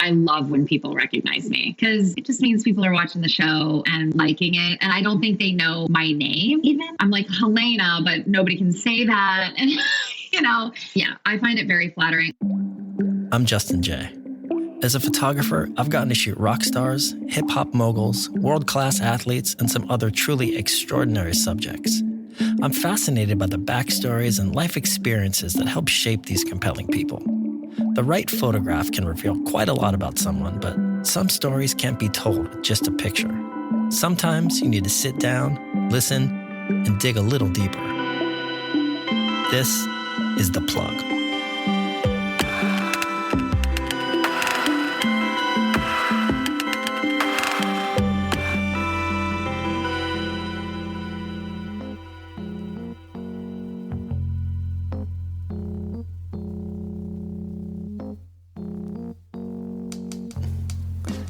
I love when people recognize me because it just means people are watching the show and liking it. And I don't think they know my name even. I'm like Helena, but nobody can say that. And, I find it very flattering. I'm Justin Jay. As a photographer, I've gotten to shoot rock stars, hip-hop moguls, world-class athletes, and some other truly extraordinary subjects. I'm fascinated by the backstories and life experiences that help shape these compelling people. The right photograph can reveal quite a lot about someone, but some stories can't be told with just a picture. Sometimes you need to sit down, listen, and dig a little deeper. This is The Plug.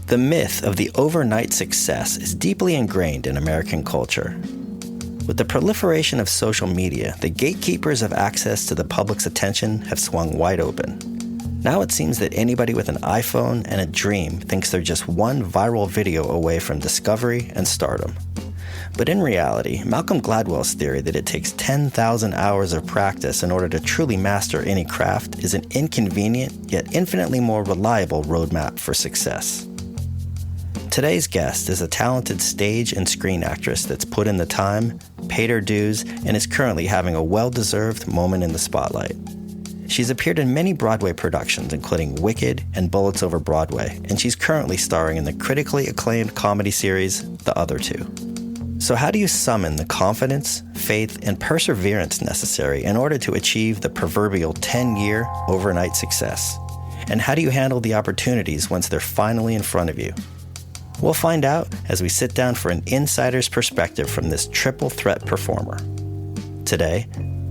The myth of the overnight success is deeply ingrained in American culture. With the proliferation of social media, the gatekeepers of access to the public's attention have swung wide open. Now it seems that anybody with an iPhone and a dream thinks they're just one viral video away from discovery and stardom. But in reality, Malcolm Gladwell's theory that it takes 10,000 hours of practice in order to truly master any craft is an inconvenient yet infinitely more reliable roadmap for success. Today's guest is a talented stage and screen actress that's put in the time, paid her dues, and is currently having a well-deserved moment in the spotlight. She's appeared in many Broadway productions, including Wicked and Bullets Over Broadway, and she's currently starring in the critically acclaimed comedy series, The Other Two. So how do you summon the confidence, faith, and perseverance necessary in order to achieve the proverbial 10-year overnight success? And how do you handle the opportunities once they're finally in front of you? We'll find out as we sit down for an insider's perspective from this triple threat performer. Today,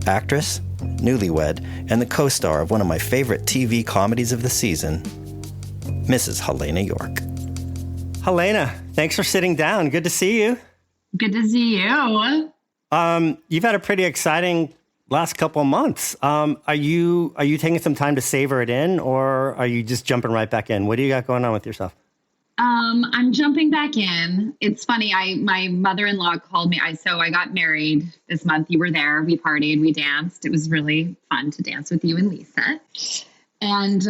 actress, newlywed, and the co-star of one of my favorite TV comedies of the season, Mrs. Helene Yorke. Helena, thanks for sitting down. Good to see you. Good to see you. You've had a pretty exciting last couple of months. Are you taking some time to savor it in, or are you just jumping right back in? What do you got going on with yourself? I'm jumping back in. It's funny. My mother-in-law called me. So I got married this month. You were there. We partied. We danced. It was really fun to dance with you and Lisa. And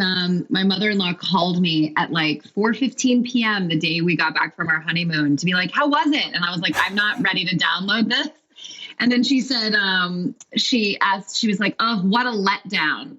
my mother-in-law called me at like 4:15 p.m. the day we got back from our honeymoon to be like, how was it? And I was like, I'm not ready to download this. And then she said, she was like, oh, what a letdown.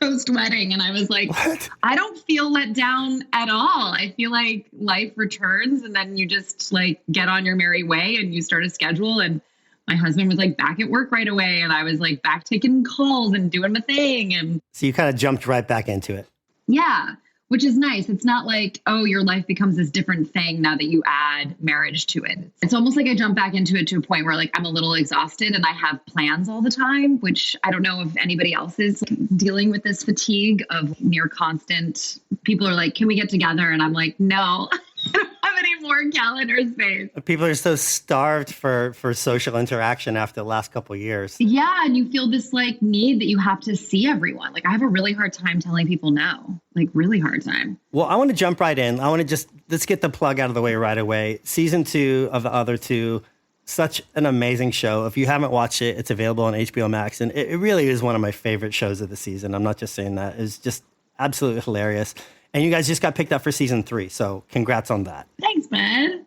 Post-wedding. And I was like, what? I don't feel let down at all. I feel like life returns and then you just like get on your merry way and you start a schedule. And my husband was like back at work right away. And I was like back taking calls and doing my thing. And so you kind of jumped right back into it. Yeah, which is nice. It's not like, oh, your life becomes this different thing now that you add marriage to it. It's almost like I jump back into it to a point where like I'm a little exhausted and I have plans all the time, which I don't know if anybody else is dealing with this fatigue of near constant. People are like, can we get together? And I'm like, no, I don't have any more calendar space. People are so starved for social interaction after the last couple of years. Yeah. And you feel this like need that you have to see everyone. Like I have a really hard time telling people no, like really hard time. Well, I want to jump right in. Let's get the plug out of the way right away. Season 2 of The Other Two, such an amazing show. If you haven't watched it, it's available on HBO Max. And it really is one of my favorite shows of the season. I'm not just saying that. It's just absolutely hilarious. And you guys just got picked up for season 3. So congrats on that. Thanks, man.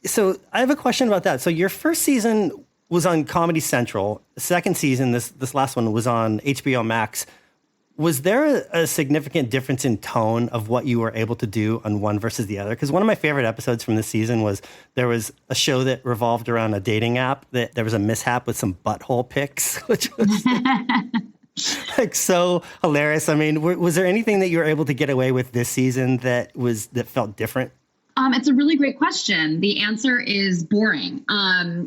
So I have a question about that. So your first season was on Comedy Central. The second season, this last one, was on HBO Max. Was there a significant difference in tone of what you were able to do on one versus the other? Because one of my favorite episodes from this season was there was a show that revolved around a dating app that there was a mishap with some butthole pics, which was like so hilarious. I mean, was there anything that you were able to get away with this season that felt different? It's a really great question. The answer is boring.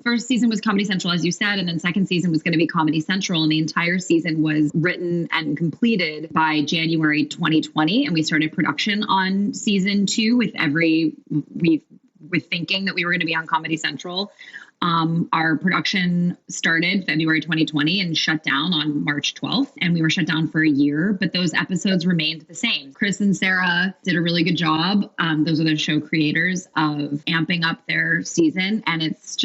First season was Comedy Central, as you said, and then second season was going to be Comedy Central. And the entire season was written and completed by January 2020. And we started production on season 2 with thinking that we were going to be on Comedy Central. Our production started February 2020 and shut down on March 12th. And we were shut down for a year, but those episodes remained the same. Chris and Sarah did a really good job. Those are the show creators of amping up their season. And it's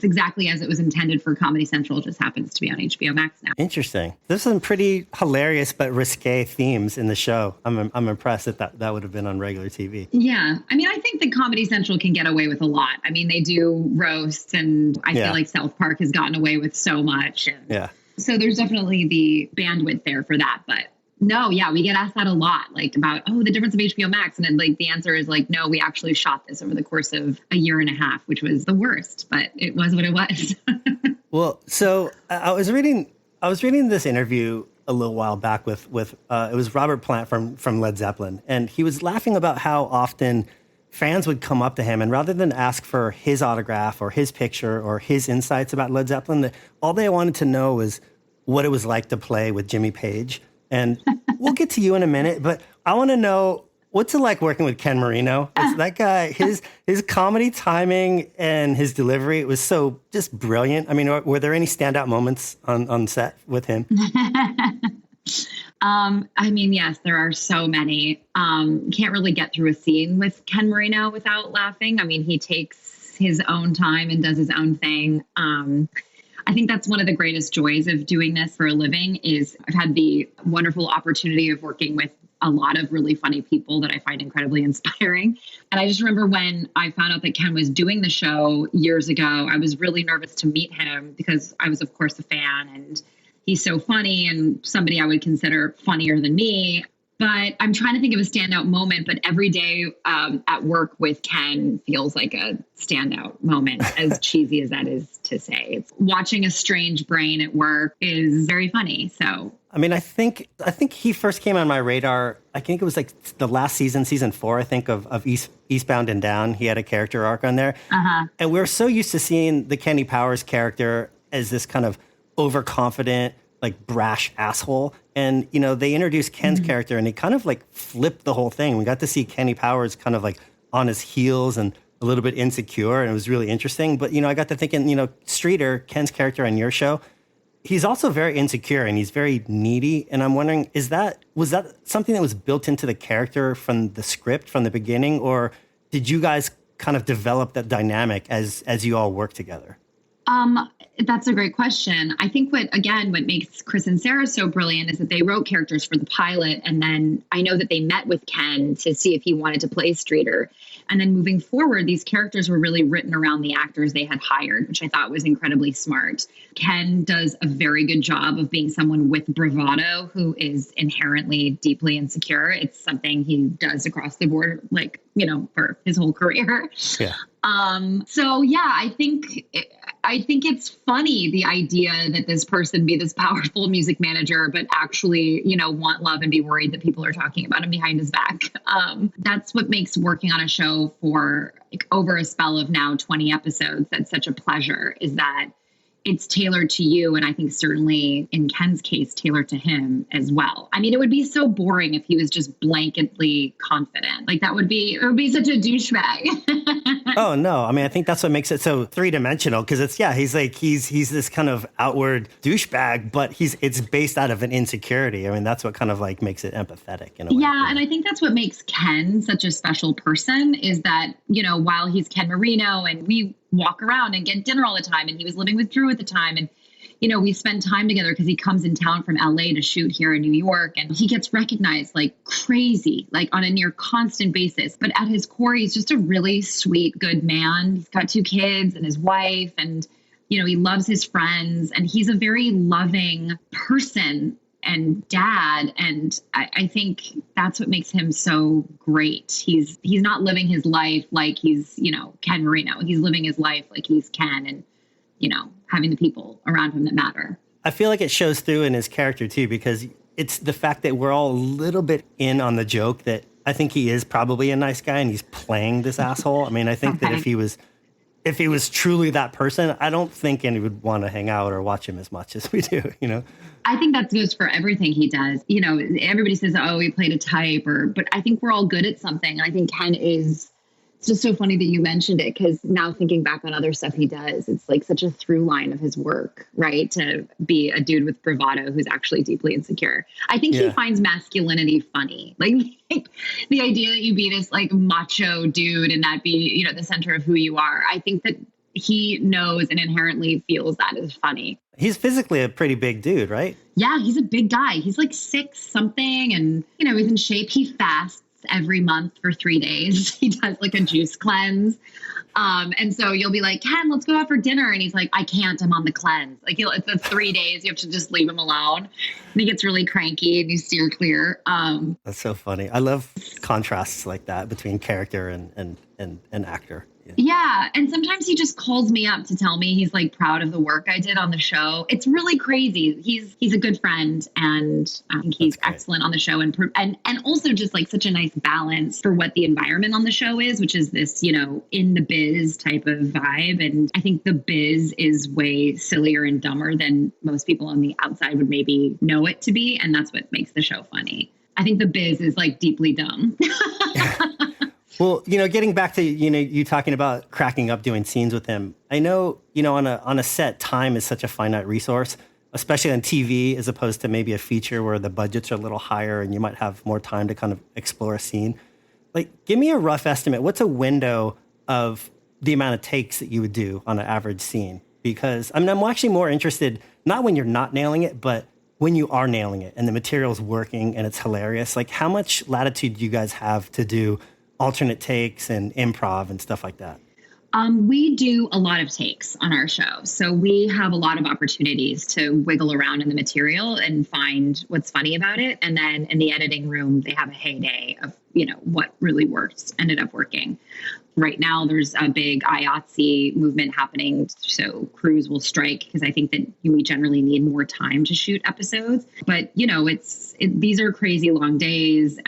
exactly as it was intended for Comedy Central. It just happens to be on HBO Max now. Interesting. There's some pretty hilarious but risque themes in the show. I'm impressed that would have been on regular TV. Yeah. I mean, I think that Comedy Central can get away with a lot. I mean, they do roasts, and I feel like South Park has gotten away with so much. And so there's definitely the bandwidth there for that. But no, we get asked that a lot, like about, the difference of HBO Max. And then like the answer is like, no, we actually shot this over the course of a year and a half, which was the worst, but it was what it was. Well, so I was reading this interview a little while back with it was Robert Plant from Led Zeppelin, and he was laughing about how often fans would come up to him, and rather than ask for his autograph or his picture or his insights about Led Zeppelin, all they wanted to know was what it was like to play with Jimmy Page. And we'll get to you in a minute, but I want to know, what's it like working with Ken Marino? That guy, his comedy timing and his delivery, it was so just brilliant. I mean, were there any standout moments on set with him? I mean, yes, there are so many. Can't really get through a scene with Ken Marino without laughing. I mean, he takes his own time and does his own thing. I think that's one of the greatest joys of doing this for a living is I've had the wonderful opportunity of working with a lot of really funny people that I find incredibly inspiring. And I just remember when I found out that Ken was doing the show years ago, I was really nervous to meet him because I was, of course, a fan, and he's so funny and somebody I would consider funnier than me. But I'm trying to think of a standout moment, but every day at work with Ken feels like a standout moment, as cheesy as that is to say. It's watching a strange brain at work is very funny. So, I mean, I think he first came on my radar. I think it was like the last season 4, I think, of Eastbound and Down. He had a character arc on there. And we're so used to seeing the Kenny Powers character as this kind of overconfident, like brash asshole. And, they introduced Ken's character and he kind of like flipped the whole thing. We got to see Kenny Powers kind of like on his heels and a little bit insecure, and it was really interesting. But, I got to thinking, Streeter, Ken's character on your show, he's also very insecure and he's very needy. And I'm wondering, was that something that was built into the character from the script from the beginning, or did you guys kind of develop that dynamic as you all work together? That's a great question. I think what makes Chris and Sarah so brilliant is that they wrote characters for the pilot. And then I know that they met with Ken to see if he wanted to play Streeter. And then moving forward, these characters were really written around the actors they had hired, which I thought was incredibly smart. Ken does a very good job of being someone with bravado who is inherently deeply insecure. It's something he does across the board, for his whole career. Yeah. I think it's funny, the idea that this person be this powerful music manager, but actually, want love and be worried that people are talking about him behind his back. That's what makes working on a show for over a spell of now 20 episodes that's such a pleasure, is that it's tailored to you. And I think certainly in Ken's case, tailored to him as well. I mean, it would be so boring if he was just blanketly confident. Like it would be such a douchebag. Oh, no. I mean, I think that's what makes it so three-dimensional, because he's this kind of outward douchebag, but it's based out of an insecurity. I mean, that's what kind of like makes it empathetic in a way. Yeah, and I think that's what makes Ken such a special person, is that, while he's Ken Marino and we walk around and get dinner all the time, and he was living with Drew at the time, and we spend time together because he comes in town from LA to shoot here in New York, and he gets recognized like crazy, like on a near constant basis. But at his core, he's just a really sweet, good man. He's got 2 kids and his wife, and, he loves his friends, and he's a very loving person and dad. And I think that's what makes him so great. He's not living his life like he's, Ken Marino. He's living his life like he's Ken, and, having the people around him that matter. I feel like it shows through in his character too, because it's the fact that we're all a little bit in on the joke that I think he is probably a nice guy and he's playing this asshole. I mean, I think that if he was truly that person, I don't think anyone would want to hang out or watch him as much as we do, I think that goes for everything he does. Everybody says, oh, he played a type, but I think we're all good at something. And I think Ken is It's just so funny that you mentioned it, because now thinking back on other stuff he does, it's like such a through line of his work, right? To be a dude with bravado who's actually deeply insecure. I think he finds masculinity funny. Like the idea that you be this like macho dude and that be, you know, the center of who you are. I think that he knows and inherently feels that is funny. He's physically a pretty big dude, right? Yeah, he's a big guy. He's like 6 something and, you know, he's in shape. He fasts every month for 3 days. He does like a juice cleanse. And so you'll be like, Ken, let's go out for dinner. And he's like, I can't, I'm on the cleanse. Like it's 3 days. You have to just leave him alone. And he gets really cranky and you steer clear. That's so funny. I love contrasts like that between character and actor. Yeah. And sometimes he just calls me up to tell me he's like proud of the work I did on the show. It's really crazy. He's a good friend, and I think he's excellent on the show, and also just like such a nice balance for what the environment on the show is, which is this, you know, in the biz type of vibe. And I think the biz is way sillier and dumber than most people on the outside would maybe know it to be. And that's what makes the show funny. I think the biz is like deeply dumb. Well, you know, getting back to, you know, you talking about cracking up doing scenes with him. I know, you know, on a set, time is such a finite resource, especially on TV, as opposed to maybe a feature where the budgets are a little higher and you might have more time to kind of explore a scene. Like, give me a rough estimate. What's a window of the amount of takes that you would do on an average scene? Because I'm actually more interested, not when you're not nailing it, but when you are nailing it and the material's working and it's hilarious. Like, how much latitude do you guys have to do alternate takes and improv and stuff like that? We do a lot of takes on our show. So we have a lot of opportunities to wiggle around in the material and find what's funny about it. And then in the editing room, they have a heyday of, you know, what really worked, ended up working. Right now, there's a big IATSE movement happening. So crews will strike because I think that we generally need more time to shoot episodes. But, you know, these are crazy long days.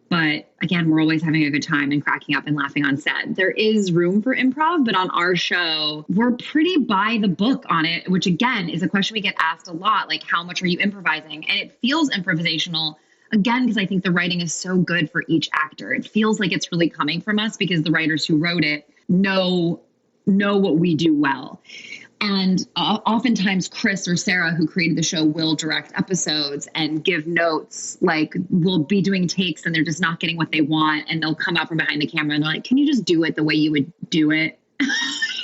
But again, we're always having a good time and cracking up and laughing on set. There is room for improv, but on our show, we're pretty by the book on it, which again is a question we get asked a lot. Like, how much are you improvising? And it feels improvisational, again, because I think the writing is so good for each actor. It feels like it's really coming from us because the writers who wrote it know what we do well. And oftentimes Chris or Sarah, who created the show, will direct episodes and give notes. Like, we'll be doing takes and they're just not getting what they want. And they'll come out from behind the camera and they're like, can you just do it the way you would do it?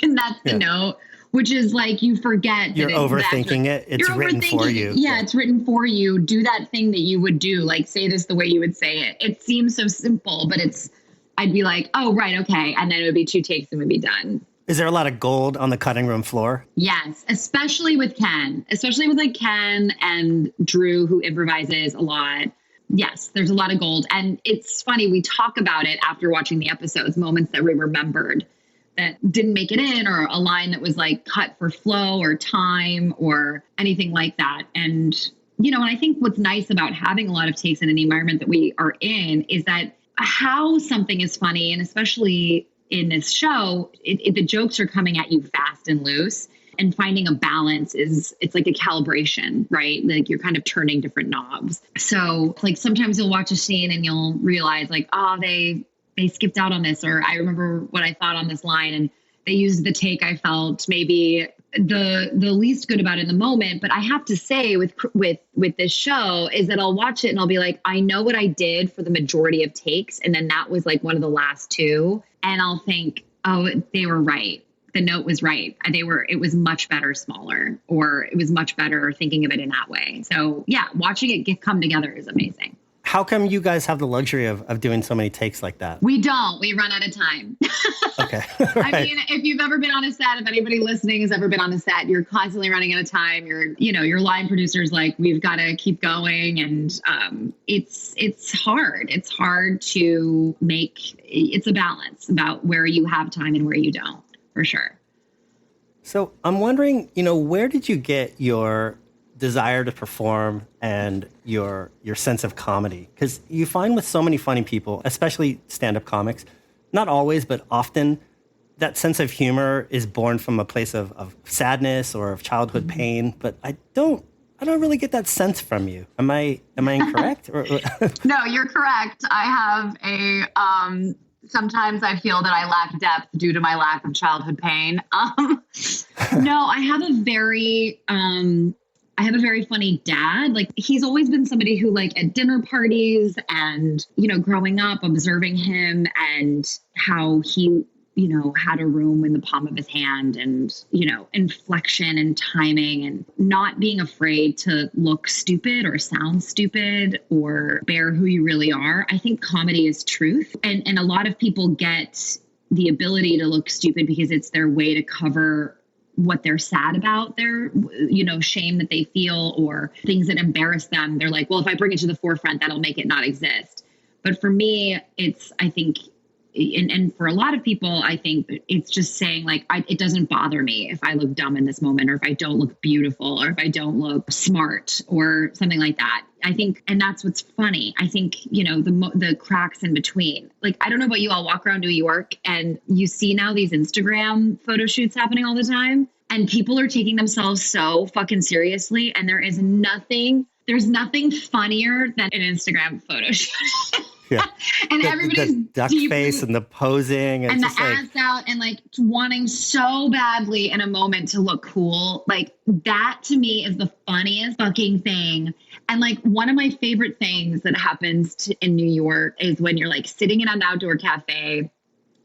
And that's the note, which is like, you forget. You're overthinking it. It's written for you. Yeah, it's written for you. Do that thing that you would do. Like, say this the way you would say it. It seems so simple, but I'd be like, oh, right, okay. And then it would be 2 takes and we'd be done. Is there a lot of gold on the cutting room floor? Yes, especially with Ken, like Ken and Drew, who improvises a lot. Yes, there's a lot of gold. And it's funny, we talk about it after watching the episodes, moments that we remembered that didn't make it in, or a line that was like cut for flow or time or anything like that. And, you know, and I think what's nice about having a lot of takes in an environment that we are in is that how something is funny, and especially in this show, the jokes are coming at you fast and loose, and finding a balance it's like a calibration, right? Like, you're kind of turning different knobs. So like sometimes you'll watch a scene and you'll realize like, oh, they skipped out on this, or I remember what I thought on this line and they used the take I felt maybe the least good about in the moment. But I have to say with this show is that I'll watch it and I'll be like, I know what I did for the majority of takes. And then that was like one of the last 2. And I'll think, oh, they were right. The note was right. It was much better smaller, or it was much better thinking of it in that way. So yeah, watching it come together is amazing. How come you guys have the luxury of doing so many takes like that? We don't. We run out of time. Okay. Right. I mean, if you've ever been on a set, if anybody listening has ever been on a set, you're constantly running out of time. Your line producer's like, we've got to keep going. And it's hard. It's hard to it's a balance about where you have time and where you don't, for sure. So I'm wondering, where did you get your desire to perform and your sense of comedy? Because you find with so many funny people, especially stand-up comics, not always, but often, that sense of humor is born from a place of sadness or of childhood pain. But I don't really get that sense from you. Am I incorrect? No, you're correct. I have sometimes I feel that I lack depth due to my lack of childhood pain. No, I have a very funny dad. Like, he's always been somebody who, like, at dinner parties and, growing up, observing him and how he, had a room in the palm of his hand and, inflection and timing and not being afraid to look stupid or sound stupid or bear who you really are. I think comedy is truth. And a lot of people get the ability to look stupid because it's their way to cover what they're sad about, their, shame that they feel or things that embarrass them. They're like, well, if I bring it to the forefront, that'll make it not exist. But for me, I think, and for a lot of people, I think it's just saying like, it doesn't bother me if I look dumb in this moment, or if I don't look beautiful, or if I don't look smart or something like that. I think, and that's what's funny. I think, the cracks in between. Like, I don't know about you, I'll walk around New York and you see now these Instagram photo shoots happening all the time. And people are taking themselves so fucking seriously. And there's nothing funnier than an Instagram photo shoot. Yeah. And everybody's the duck face and the posing and the ass out and like wanting so badly in a moment to look cool. Like, that to me is the funniest fucking thing. And like, one of my favorite things that happens in New York is when you're like sitting in an outdoor cafe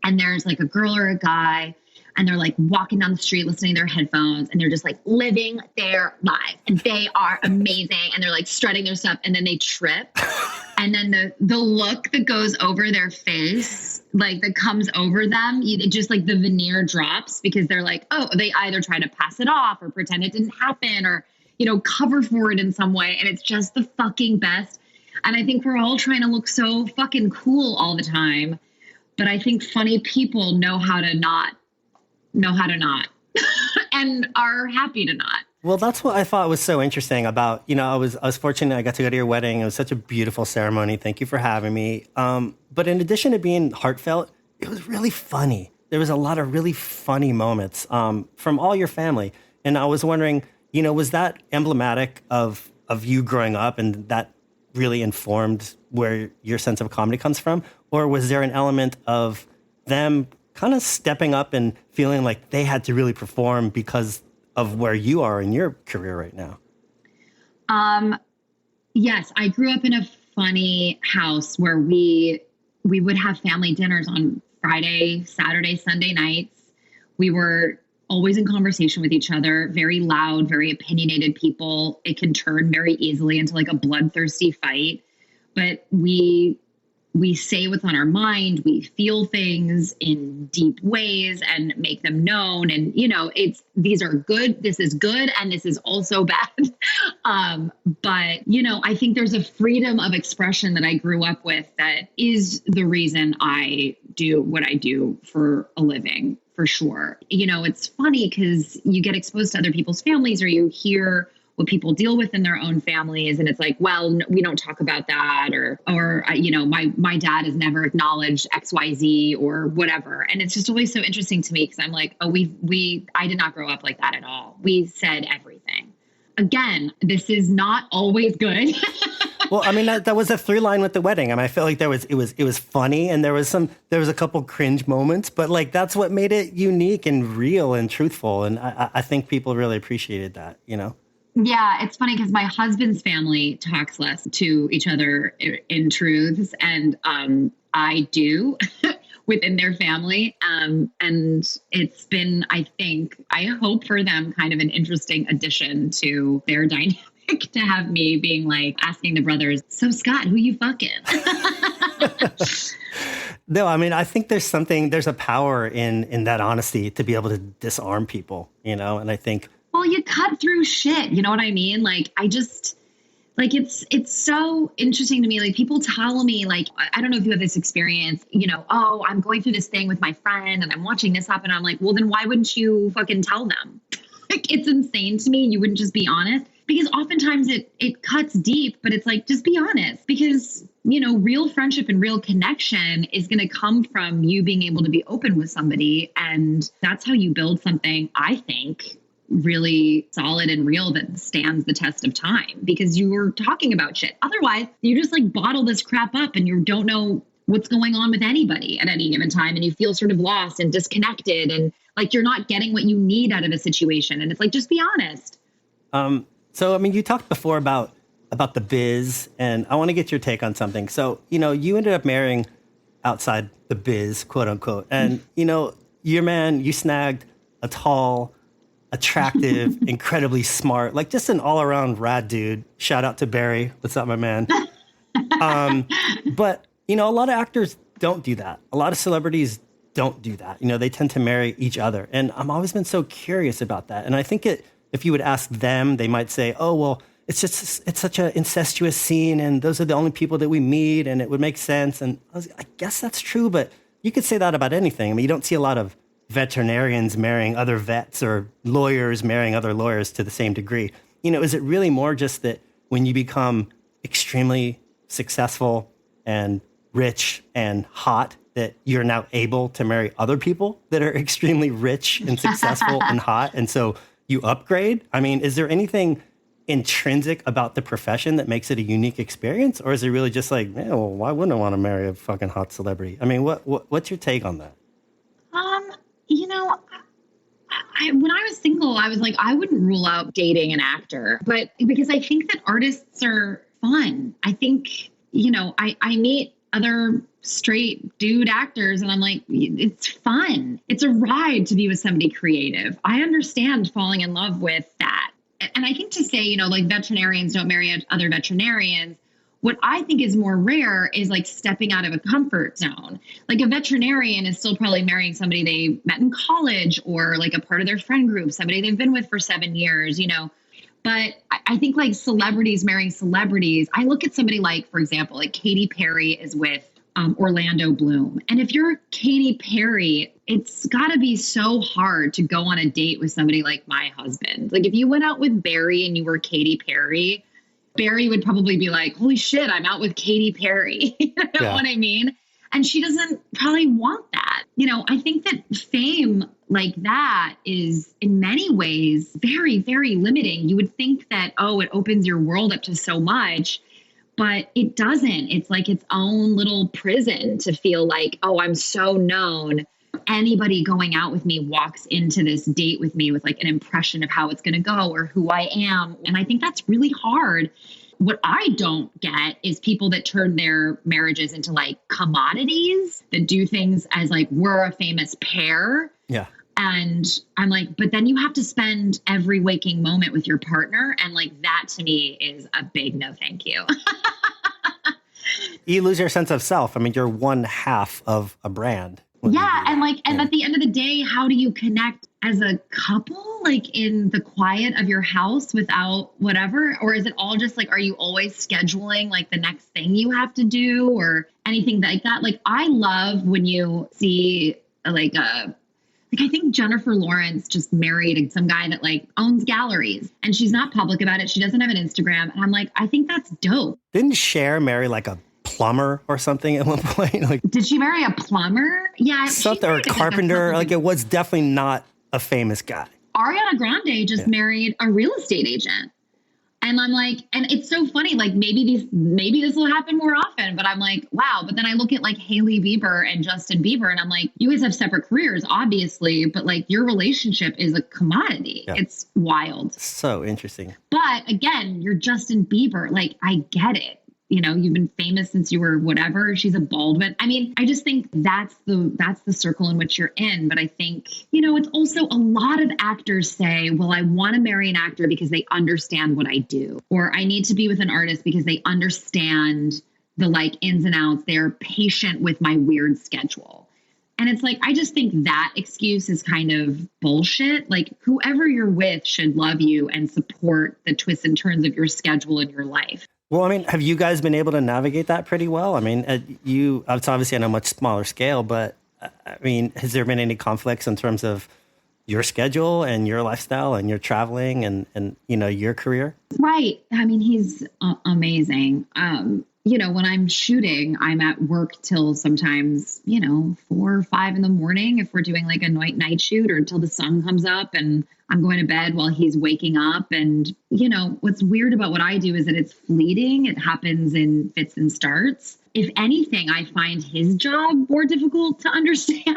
and there's like a girl or a guy and they're like walking down the street listening to their headphones and they're just like living their lives and they are amazing and they're like strutting their stuff and then they trip. And then the look that goes over their face, like that comes over them, it just like the veneer drops because they're like, oh, they either try to pass it off or pretend it didn't happen or, cover for it in some way. And it's just the fucking best. And I think we're all trying to look so fucking cool all the time. But I think funny people know how to not and are happy to not. Well, that's what I thought was so interesting about, I was fortunate I got to go to your wedding. It was such a beautiful ceremony. Thank you for having me. But in addition to being heartfelt, it was really funny. There was a lot of really funny moments from all your family. And I was wondering, was that emblematic of you growing up and that really informed where your sense of comedy comes from? Or was there an element of them kind of stepping up and feeling like they had to really perform because of where you are in your career right now? Yes, I grew up in a funny house where we would have family dinners on Friday, Saturday, Sunday nights. We were always in conversation with each other, very loud, very opinionated people. It can turn very easily into like a bloodthirsty fight, but we say what's on our mind. We feel things in deep ways and make them known. And, these are good. This is good. And this is also bad. But, I think there's a freedom of expression that I grew up with that is the reason I do what I do for a living, for sure. It's funny because you get exposed to other people's families or you hear what people deal with in their own families. And it's like, well, we don't talk about that or my dad has never acknowledged XYZ or whatever. And it's just always so interesting to me because I'm like, oh, I did not grow up like that at all. We said everything. Again, this is not always good. Well, I mean, that was a through line with the wedding. I mean, I felt like it was funny and there was a couple cringe moments, but like, that's what made it unique and real and truthful. And I think people really appreciated that, Yeah, it's funny because my husband's family talks less to each other in truths, and I do within their family. And it's been, I hope for them kind of an interesting addition to their dynamic to have me being like asking the brothers, so Scott, who you fucking? No, I mean, I think there's a power in that honesty to be able to disarm people, and I think. Well, you cut through shit. You know what I mean? Like, it's so interesting to me. Like, people tell me, like, I don't know if you have this experience, oh, I'm going through this thing with my friend and I'm watching this happen. I'm like, well, then why wouldn't you fucking tell them? Like, it's insane to me. You wouldn't just be honest because oftentimes it cuts deep, but it's like, just be honest because, real friendship and real connection is going to come from you being able to be open with somebody. And that's how you build something, I think, really solid and real that stands the test of time because you were talking about shit. Otherwise, you just like bottle this crap up and you don't know what's going on with anybody at any given time. And you feel sort of lost and disconnected and like you're not getting what you need out of a situation. And it's like, just be honest. So, I mean, you talked before about the biz, and I want to get your take on something. So, you ended up marrying outside the biz, quote unquote. And, your man, you snagged a tall, attractive, incredibly smart, like just an all around rad dude. Shout out to Barry. What's up, my man? But, a lot of actors don't do that. A lot of celebrities don't do that. They tend to marry each other. And I've always been so curious about that. And I think if you would ask them, they might say, oh, well, it's such an incestuous scene, and those are the only people that we meet, and it would make sense. And I guess that's true, but you could say that about anything. I mean, you don't see a lot of veterinarians marrying other vets or lawyers marrying other lawyers to the same degree. Is it really more just that when you become extremely successful and rich and hot, that you're now able to marry other people that are extremely rich and successful and hot, and so you upgrade? I mean, is there anything intrinsic about the profession that makes it a unique experience? Or is it really just like, well, why wouldn't I want to marry a fucking hot celebrity? I mean, what's your take on that? When I was single, I was like, I wouldn't rule out dating an actor, but because I think that artists are fun. I think, I meet other straight dude actors and I'm like, it's fun. It's a ride to be with somebody creative. I understand falling in love with that. And I think to say, like veterinarians don't marry other veterinarians, what I think is more rare is like stepping out of a comfort zone. Like a veterinarian is still probably marrying somebody they met in college or like a part of their friend group, somebody they've been with for 7 years, But I think like celebrities marrying celebrities, I look at somebody like, for example, like Katy Perry is with Orlando Bloom. And if you're Katy Perry, it's got to be so hard to go on a date with somebody like my husband. Like if you went out with Barry and you were Katy Perry, Barry would probably be like, holy shit, I'm out with Katy Perry. You know what I mean? And she doesn't probably want that. I think that fame like that is in many ways very, very limiting. You would think that, it opens your world up to so much, but it doesn't. It's like its own little prison to feel like, I'm so known. Anybody going out with me walks into this date with me with like an impression of how it's going to go or who I am. And I think that's really hard. What I don't get is people that turn their marriages into like commodities, that do things as like, we're a famous pair. Yeah. And I'm like, but then you have to spend every waking moment with your partner. And like, that to me is a big no, thank you. You lose your sense of self. I mean, you're one half of a brand. Yeah. And at the end of the day, how do you connect as a couple, like in the quiet of your house without whatever? Or is it all just like, are you always scheduling like the next thing you have to do or anything like that? Like, I love when you see I think Jennifer Lawrence just married some guy that like owns galleries and she's not public about it. She doesn't have an Instagram. And I'm like, I think that's dope. Didn't Cher marry like a plumber or something at one point? Like, did she marry a plumber? Yeah. Something, or a carpenter. Like it was definitely not a famous guy. Ariana Grande just married a real estate agent. And I'm like, and it's so funny, like maybe this will happen more often, but I'm like, wow. But then I look at like Hailey Bieber and Justin Bieber and I'm like, you guys have separate careers, obviously, but like your relationship is a commodity. Yeah. It's wild. So interesting. But again, you're Justin Bieber. Like, I get it. You've been famous since you were whatever. She's a Baldwin. I mean, I just think that's the circle in which you're in. But I think, it's also a lot of actors say, well, I want to marry an actor because they understand what I do. Or I need to be with an artist because they understand the like ins and outs. They're patient with my weird schedule. And it's like, I just think that excuse is kind of bullshit. Like whoever you're with should love you and support the twists and turns of your schedule in your life. Well, I mean, have you guys been able to navigate that pretty well? I mean, it's obviously on a much smaller scale, but I mean, has there been any conflicts in terms of your schedule and your lifestyle and your traveling and your career? Right. I mean, he's amazing. When I'm shooting, I'm at work till sometimes, 4 or 5 in the morning if we're doing like a night shoot or until the sun comes up and I'm going to bed while he's waking up. And, what's weird about what I do is that it's fleeting. It happens in fits and starts. if anything, I find his job more difficult to understand.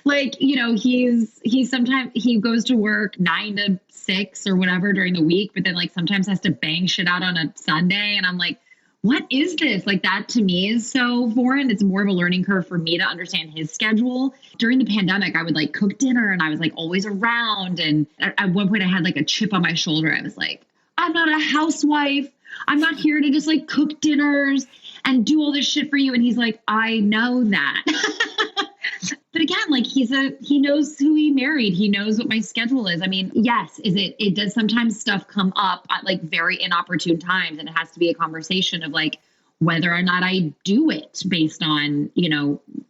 Like, he sometimes he goes to work 9 to 6 or whatever during the week, but then like sometimes has to bang shit out on a Sunday. And I'm like, what is this? Like, that to me is so foreign. It's more of a learning curve for me to understand his schedule. During the pandemic, I would like cook dinner and I was like always around. And at one point I had like a chip on my shoulder. I was like, I'm not a housewife. I'm not here to just like cook dinners and do all this shit for you. And he's like, I know that. But again, like he knows who he married. He knows what my schedule is. I mean, yes, it does sometimes stuff come up at like very inopportune times, and it has to be a conversation of like whether or not I do it based on,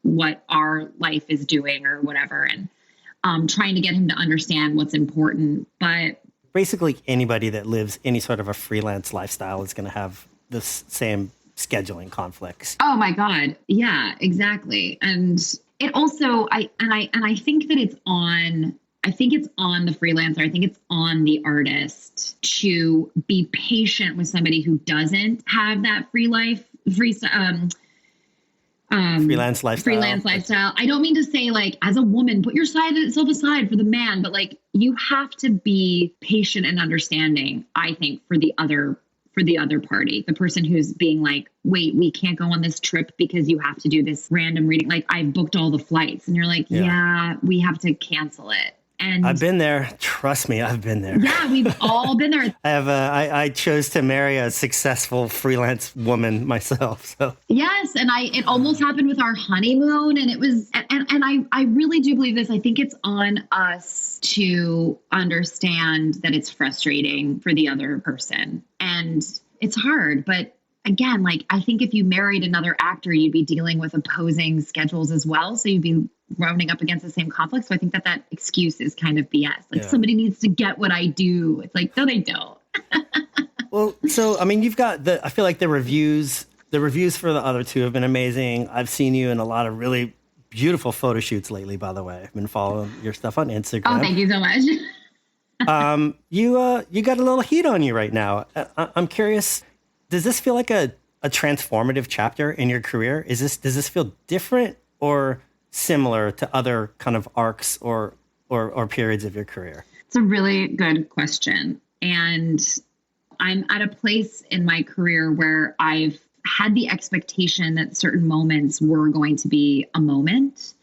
what our life is doing or whatever. And trying to get him to understand what's important. But basically anybody that lives any sort of a freelance lifestyle is going to have the same scheduling conflicts. Oh my God. Yeah, exactly. And it also, I think that I think it's on the freelancer. I think it's on the artist to be patient with somebody who doesn't have that freelance lifestyle. I don't mean to say like, as a woman, put yourself aside for the man, but like you have to be patient and understanding, I think, for the other party, the person who's being like, wait, we can't go on this trip because you have to do this random reading. Like, I booked all the flights, and you're like, yeah, we have to cancel it. And I've been there. Trust me, I've been there. Yeah, we've all been there. I chose to marry a successful freelance woman myself. So yes, and it almost happened with our honeymoon, and it was, and I really do believe this. I think it's on us to understand that it's frustrating for the other person, and it's hard. But again, like, I think if you married another actor, you'd be dealing with opposing schedules as well. So you'd be running up against the same conflict. So I think that excuse is kind of BS. Like, somebody needs to get what I do. It's like, no, they don't. Well, so, I mean, you've got I feel like the reviews for the other two have been amazing. I've seen you in a lot of really beautiful photo shoots lately, by the way. I've been following your stuff on Instagram. Oh, thank you so much. You got a little heat on you right now. I'm curious, does this feel like a transformative chapter in your career? Does this feel different or similar to other kind of arcs or periods of your career? It's a really good question. And I'm at a place in my career where I've had the expectation that certain moments were going to be a moment,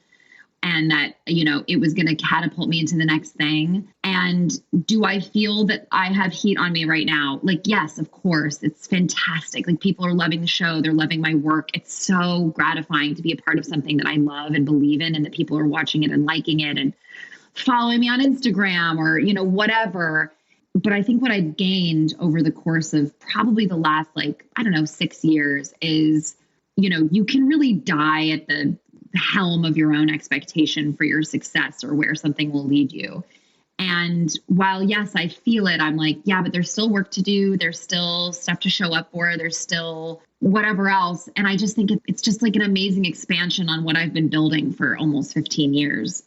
and that, it was going to catapult me into the next thing. And do I feel that I have heat on me right now? Like, yes, of course. It's fantastic. Like, people are loving the show. They're loving my work. It's so gratifying to be a part of something that I love and believe in, and that people are watching it and liking it and following me on Instagram or, whatever. But I think what I've gained over the course of probably the last, 6 years is, you can really die at the helm of your own expectation for your success or where something will lead you. And while, yes, I feel it, I'm like, yeah, but there's still work to do. There's still stuff to show up for. There's still whatever else. And I just think it's just like an amazing expansion on what I've been building for almost 15 years.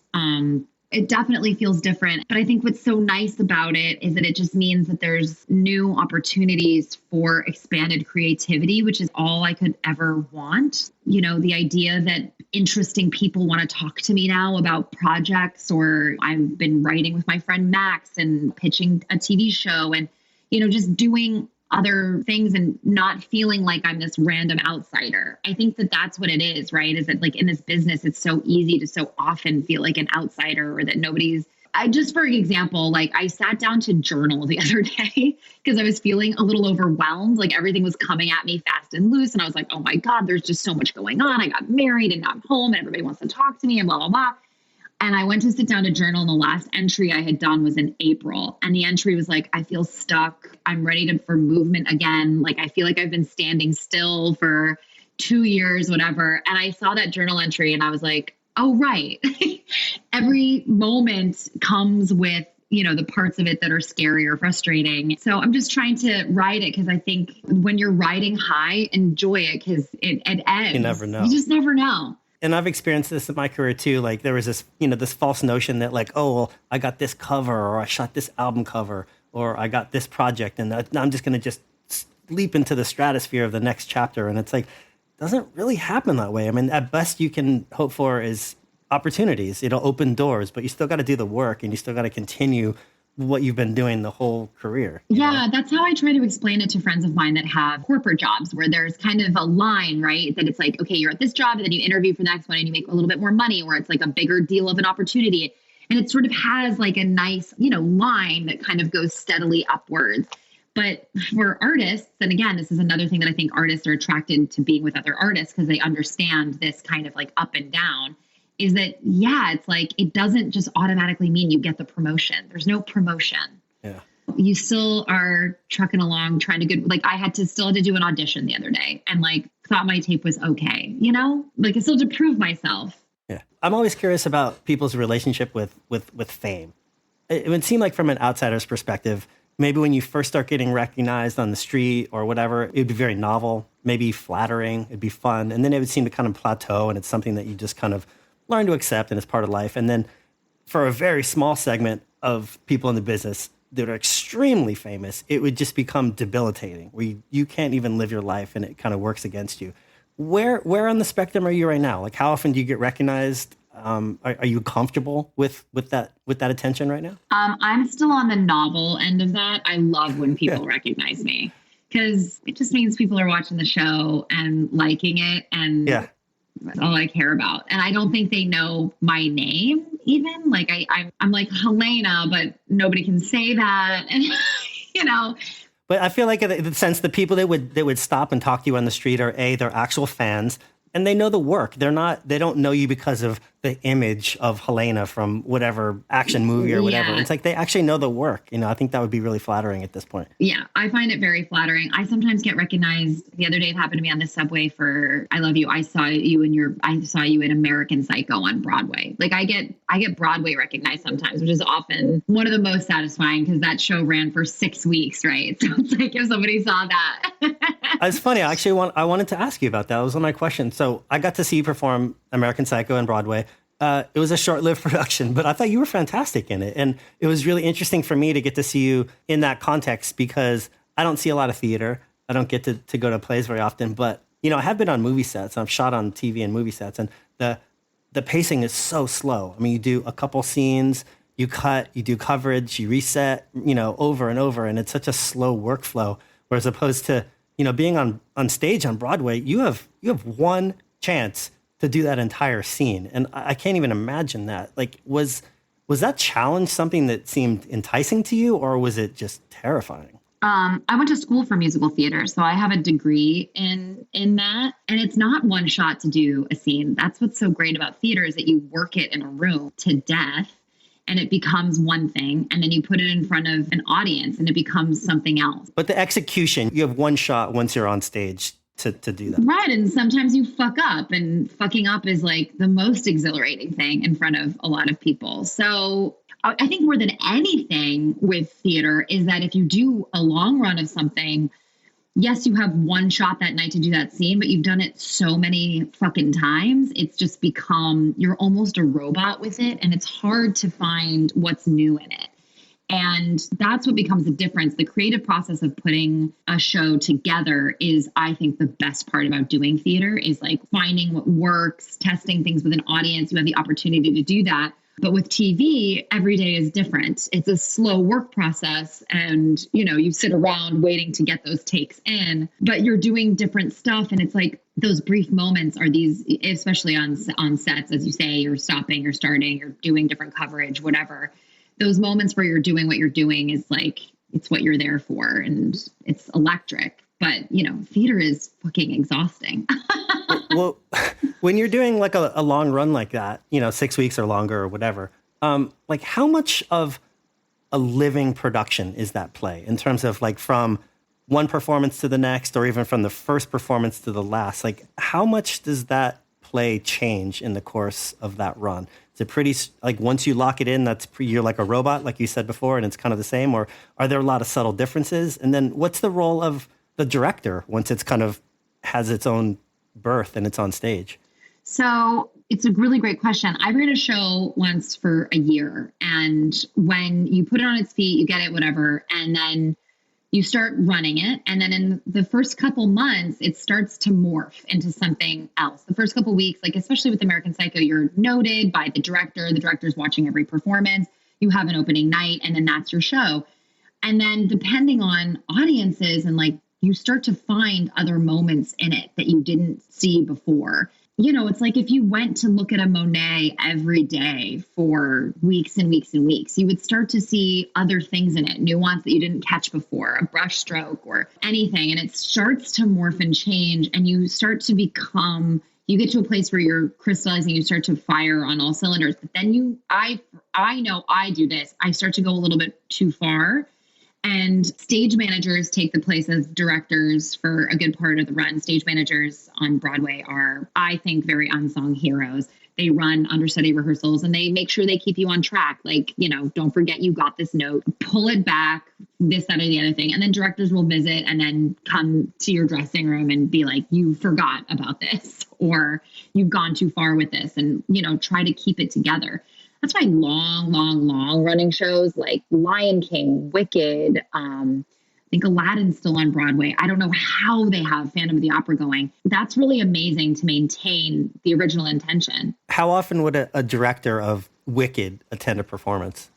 It definitely feels different. But I think what's so nice about it is that it just means that there's new opportunities for expanded creativity, which is all I could ever want. The idea that interesting people want to talk to me now about projects, or I've been writing with my friend Max and pitching a TV show and, just doing other things and not feeling like I'm this random outsider. I think that that's what it is, right? Is that like in this business, it's so easy to so often feel like an outsider, or that for example, like I sat down to journal the other day because I was feeling a little overwhelmed. Like everything was coming at me fast and loose. And I was like, oh my God, there's just so much going on. I got married and now I'm home and everybody wants to talk to me and blah, blah, blah. And I went to sit down to journal, and the last entry I had done was in April. And the entry was like, I feel stuck. I'm ready for movement again. Like, I feel like I've been standing still for 2 years, whatever. And I saw that journal entry and I was like, oh, right. Every moment comes with, the parts of it that are scary or frustrating. So I'm just trying to ride it, because I think when you're riding high, enjoy it, because it ends. You never know. You just never know. And I've experienced this in my career too. Like there was this, this false notion that like, oh, well, I got this cover, or I shot this album cover, or I got this project, and I'm just going to just leap into the stratosphere of the next chapter. And it's like, doesn't really happen that way. I mean, at best you can hope for is opportunities. It'll open doors, but you still got to do the work and you still got to continue what you've been doing the whole career. Yeah, that's how I try to explain it to friends of mine that have corporate jobs where there's kind of a line, right? That it's like, okay, you're at this job and then you interview for the next one and you make a little bit more money, or it's like a bigger deal of an opportunity. And it sort of has like a nice, line that kind of goes steadily upwards. But for artists, and again, this is another thing that I think artists are attracted to being with other artists because they understand this kind of like up and down, is that, it's like, it doesn't just automatically mean you get the promotion. There's no promotion. Yeah. You still are trucking along, trying to like I still had to do an audition the other day and like thought my tape was okay, like I still had to prove myself. Yeah. I'm always curious about people's relationship with fame. It would seem like from an outsider's perspective, maybe when you first start getting recognized on the street or whatever, it would be very novel, maybe flattering, it'd be fun. And then it would seem to kind of plateau and it's something that you just kind of learn to accept and it's part of life. And then for a very small segment of people in the business that are extremely famous, it would just become debilitating where you can't even live your life and it kind of works against you. Where on the spectrum are you right now? Like how often do you get recognized? Are you comfortable with that attention right now? I'm still on the novel end of that. I love when people recognize me because it just means people are watching the show and liking it. And that's all I care about. And I don't think they know my name even. Like I'm like Helena, but nobody can say that. And, But I feel like in the sense the people that would stop and talk to you on the street are they're actual fans and they know the work. They don't know you because of the image of Helena from whatever action movie or whatever. It's like they actually know the work. I think that would be really flattering at this point. Yeah, I find it very flattering. I sometimes get recognized. The other day it happened to me on the subway for I Love You. I saw you in American Psycho on Broadway. Like I get Broadway recognized sometimes, which is often one of the most satisfying because that show ran for 6 weeks, right? So it's like if somebody saw that. It's funny. I wanted to ask you about that. That was one of my questions. So I got to see you perform American Psycho on Broadway. It was a short-lived production, but I thought you were fantastic in it. And it was really interesting for me to get to see you in that context because I don't see a lot of theater. I don't get to go to plays very often, but, I have been on movie sets. I've shot on TV and movie sets, and the pacing is so slow. I mean, you do a couple scenes, you cut, you do coverage, you reset, over and over, and it's such a slow workflow. Whereas opposed to, being on stage on Broadway, you have one chance to do that entire scene. And I can't even imagine that. Like, was that challenge something that seemed enticing to you or was it just terrifying? I went to school for musical theater, so I have a degree in that. And it's not one shot to do a scene. That's what's so great about theater is that you work it in a room to death and it becomes one thing. And then you put it in front of an audience and it becomes something else. But the execution, you have one shot once you're on stage to do that. Right. And sometimes you fuck up, and fucking up is like the most exhilarating thing in front of a lot of people. So I think more than anything with theater is that if you do a long run of something, yes, you have one shot that night to do that scene, but you've done it so many fucking times. It's just become, you're almost a robot with it. And it's hard to find what's new in it. And that's what becomes the difference. The creative process of putting a show together is, I think, the best part about doing theater is like finding what works, testing things with an audience. You have the opportunity to do that. But with TV, every day is different. It's a slow work process and, you sit around waiting to get those takes in, but you're doing different stuff. And it's like those brief moments are these, especially on sets, as you say, you're stopping, you're starting, you're doing different coverage, whatever. Those moments where you're doing what you're doing is like, it's what you're there for and it's electric. But, theater is fucking exhausting. Well, when you're doing like a long run like that, 6 weeks or longer or whatever, like how much of a living production is that play in terms of like from one performance to the next or even from the first performance to the last? Like how much does that play change in the course of that run? Is it pretty, like once you lock it in, you're like a robot, like you said before, and it's kind of the same? Or are there a lot of subtle differences? And then what's the role of the director once it's kind of has its own birth and it's on stage? So it's a really great question. I ran a show once for a year, and when you put it on its feet, you get it, whatever. And then You start running it. And then in the first couple months, it starts to morph into something else. The first couple weeks, like especially with American Psycho, you're noted by the director. The director's watching every performance. You have an opening night, and then that's your show. And then depending on audiences and like, you start to find other moments in it that you didn't see before. You know, it's like if you went to look at a Monet every day for weeks and weeks and weeks, you would start to see other things in it, nuance that you didn't catch before, a brush stroke or anything. And it starts to morph and change, and you start to become, you get to a place where you're crystallizing, you start to fire on all cylinders. But then I know I do this. I start to go a little bit too far. And stage managers take the place of directors for a good part of the run. Stage managers on Broadway are, I think, very unsung heroes. They run understudy rehearsals and they make sure they keep you on track. Like, you know, don't forget you got this note, pull it back, this, that, or the other thing. And then directors will visit and then come to your dressing room and be like, you forgot about this, or you've gone too far with this, and, you know, try to keep it together. That's why long running shows like Lion King, Wicked, I think Aladdin's still on Broadway. I don't know how they have Phantom of the Opera going. That's really amazing to maintain the original intention. How often would a director of Wicked attend a performance?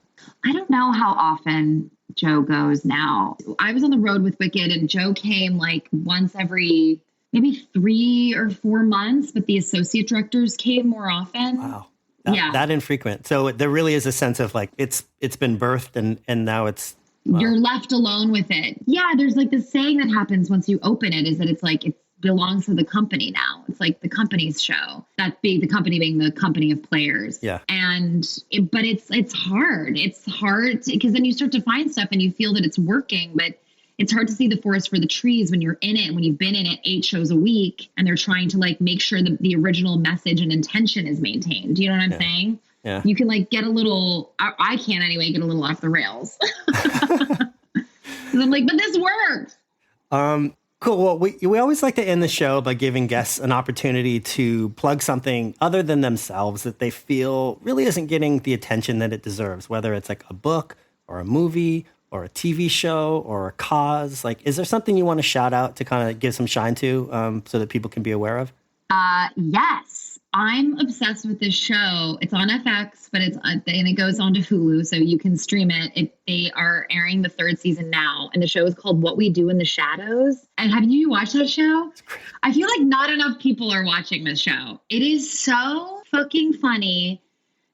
I don't know how often Joe goes now. I was on the road with Wicked, and Joe came like once every maybe 3 or 4 months, but the associate directors came more often. Wow. Yeah. That infrequent. So there really is a sense of like, it's been birthed and now it's... Wow. You're left alone with it. Yeah, there's like this saying that happens once you open it, is that it's like, it belongs to the company now. It's like the company's show. That being the company being the company of players. Yeah. But it's hard. It's hard because then you start to find stuff and you feel that it's working, but it's hard to see the forest for the trees when you're in it, when you've been in it 8 shows a week, and they're trying to like make sure that the original message and intention is maintained. Do you know what I'm saying? Yeah. You can like get a little, I can anyway, get a little off the rails. Because I'm like, but this works. Cool. Well, we always like to end the show by giving guests an opportunity to plug something other than themselves that they feel really isn't getting the attention that it deserves, whether it's like a book or a movie or a TV show or a cause. Like, is there something you want to shout out to kind of give some shine to so that people can be aware of? Yes. I'm obsessed with this show. It's on FX, but and it goes on to Hulu, so you can stream it. They are airing the 3rd season now, and the show is called What We Do in the Shadows. And have you watched that show? I feel like not enough people are watching this show. It is so fucking funny.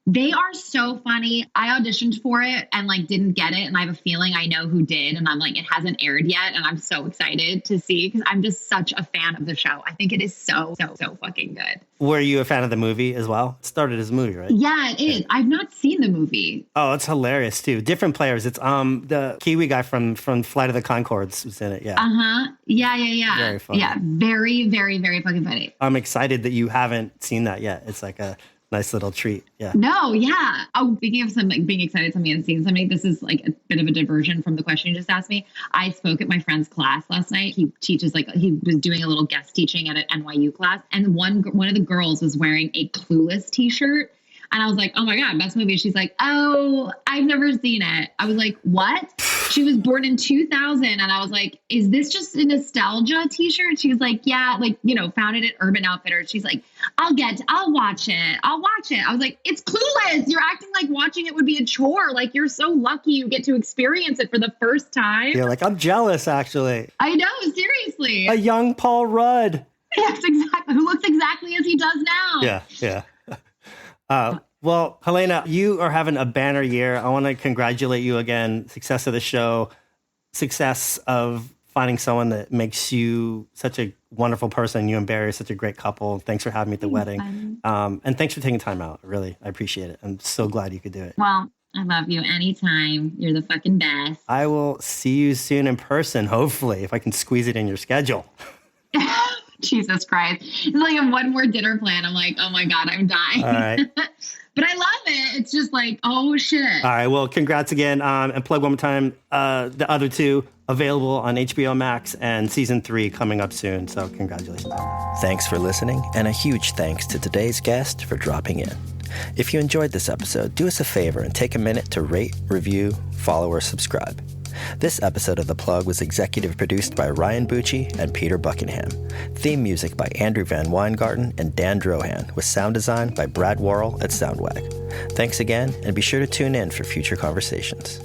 They are so funny. I auditioned for it and like didn't get it. And I have a feeling I know who did. And I'm like, it hasn't aired yet. And I'm so excited to see, because I'm just such a fan of the show. I think it is so fucking good. Were you a fan of the movie as well? It started as a movie, right? Yeah, it is. I've not seen the movie. Oh, it's hilarious too. Different players. It's the Kiwi guy from Flight of the Conchords was in it. Yeah. Yeah. Very funny. Yeah. Very, very, very fucking funny. I'm excited that you haven't seen that yet. It's like a nice little treat. Yeah. No, yeah. Oh, speaking of something, being excited something and seeing something, this is like a bit of a diversion from the question you just asked me. I spoke at my friend's class last night. He teaches, like, he was doing a little guest teaching at an NYU class, and one of the girls was wearing a Clueless t-shirt. And I was like, oh my God, best movie. She's like, oh, I've never seen it. I was like, what? She was born in 2000. And I was like, is this just a nostalgia t-shirt? She was like, yeah, like, you know, found it at Urban Outfitters. She's like, I'll watch it. I was like, it's Clueless. You're acting like watching it would be a chore. Like, you're so lucky you get to experience it for the first time. You're like, I'm jealous, actually. I know, seriously. A young Paul Rudd. Yes, exactly. Who looks exactly as he does now. Yeah. Well, Helene, you are having a banner year. I want to congratulate you again. Success of the show, success of finding someone that makes you such a wonderful person. You and Barry are such a great couple. Thanks for having me at the wedding. And thanks for taking time out. Really, I appreciate it. I'm so glad you could do it. Well, I love you anytime. You're the fucking best. I will see you soon in person, hopefully, if I can squeeze it in your schedule. Jesus Christ. It's like a one more dinner plan. I'm like, oh my God, I'm dying. All right. But I love it. It's just like, oh shit. All right. Well, congrats again. And plug one more time, the other 2 available on HBO Max, and season 3 coming up soon. So congratulations. Thanks for listening. And a huge thanks to today's guest for dropping in. If you enjoyed this episode, do us a favor and take a minute to rate, review, follow, or subscribe. This episode of The Plug was executive produced by Ryan Bucci and Peter Buckingham. Theme music by Andrew Van Weingarten and Dan Drohan, with sound design by Brad Worrell at Soundwag. Thanks again, and be sure to tune in for future conversations.